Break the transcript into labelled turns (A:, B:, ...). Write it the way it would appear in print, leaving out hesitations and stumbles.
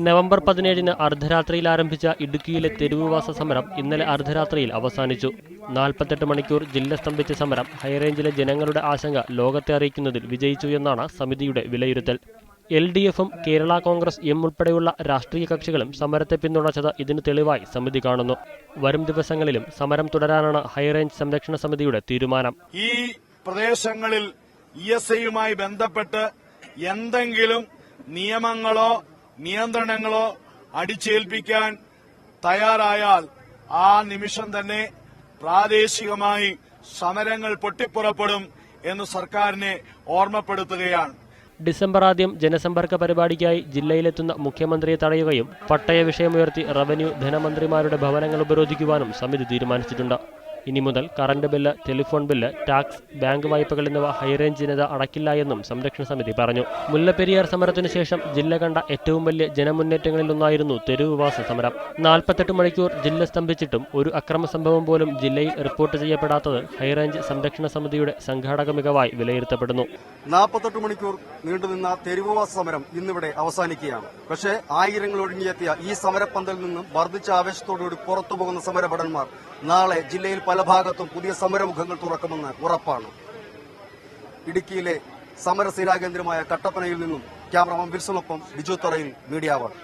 A: November 17-ന് അർദ്ധരാത്രിയിൽ ആരംഭിച്ച ഇടുക്കിയിലെ തെരുവുവാസ സമരം ഇന്നലെ അർദ്ധരാത്രിയിൽ അവസാനിച്ചു. 48 മണിക്കൂർ ജില്ല സ്തംഭിച്ച സമരം ഹൈറേഞ്ചിലെ ജനങ്ങളുടെ ആശങ്ക ലോകത്തെ അറിയിക്കുന്നതിൽ വിജയിച്ചു എന്നാണ് സമിതിയുടെ വിലയിരുത്തൽ. LDF-ഉം കേരള കോൺഗ്രസ് എം ഉൾപ്പെടെയുള്ള രാഷ്ട്രീയ കക്ഷികളും സമരത്തെ പിന്തുണച്ചത് ഇതിന് തെളിവായി സമിതി കാണുന്നു. വരും ദിവസങ്ങളിലും സമരം തുടരാനാണ് ഹൈറേഞ്ച് സംരക്ഷണ സമിതിയുടെ തീരുമാനം.
B: ഈ പ്രദേശങ്ങളിൽ ESIയുമായി ബന്ധപ്പെട്ട് എന്തെങ്കിലും നിയമങ്ങളോ നിയന്ത്രണങ്ങളോ അടിച്ചേൽപ്പിക്കാൻ തയ്യാറായാൽ ആ നിമിഷം തന്നെ പ്രാദേശികമായി സമരങ്ങൾ പൊട്ടിപ്പുറപ്പെടും എന്ന് സർക്കാരിനെ ഓർമ്മപ്പെടുത്തുകയാണ്.
A: ഡിസംബർ 2 ജനസമ്പർക്ക പരിപാടിക്കായി ജില്ലയിലെത്തുന്ന മുഖ്യമന്ത്രിയെ തടയുകയും പട്ടയ വിഷയമുയർത്തി റവന്യൂ ധനമന്ത്രിമാരുടെ ഭവനങ്ങൾ ഉപരോധിക്കുവാനും സമിതി തീരുമാനിച്ചിട്ടുണ്ട്. ഇനി മുതൽ current bill, telephone bill, tax, bank വായ്പകൾ എന്നിവ ഹൈറേഞ്ച് ജനത അടക്കില്ല എന്നും സംരക്ഷണ സമിതി പറഞ്ഞു. മുല്ലപ്പെരിയാർ സമരത്തിനു ശേഷം ജില്ല കണ്ട ഏറ്റവും വലിയ ജനമുന്നേറ്റങ്ങളിലൊന്നായിരുന്നു തെരുവുവാസ സമരം. 48 മണിക്കൂർ ജില്ല സ്തംഭിച്ചിട്ടും ഒരു അക്രമ സംഭവം പോലും ജില്ലയിൽ റിപ്പോർട്ട് ചെയ്യപ്പെടാത്തത് ഹൈറേഞ്ച് സംരക്ഷണ സമിതിയുടെ സംഘാടക മികവായി വിലയിരുത്തപ്പെടുന്നു.
C: 48 മണിക്കൂർ നീണ്ടുനിന്ന തെരുവുവാസ സമരം ഇന്നിവിടെ അവസാനിക്കുകയാണ്. പക്ഷേ ആയിരങ്ങൾ ഒഴുങ്ങിയെത്തിയ ഈ സമരപ്പന്തലിൽ നിന്നും വർദ്ധിച്ച ആവേശത്തോടുകൂടി പുറത്തുപോകുന്ന സമരഭടന്മാർ നാളെ ജില്ലയിൽ പല ഭാഗത്തും പുതിയ സമരമുഖങ്ങൾ തുറക്കുമെന്ന് ഉറപ്പാണ്. ഇടുക്കിയിലെ സമരസീരാകേന്ദ്രമായ കട്ടപ്പനയിൽ നിന്നും ക്യാമറമാൻ വിൽസണൊപ്പം ബിജു തറയിൽ, മീഡിയ 1.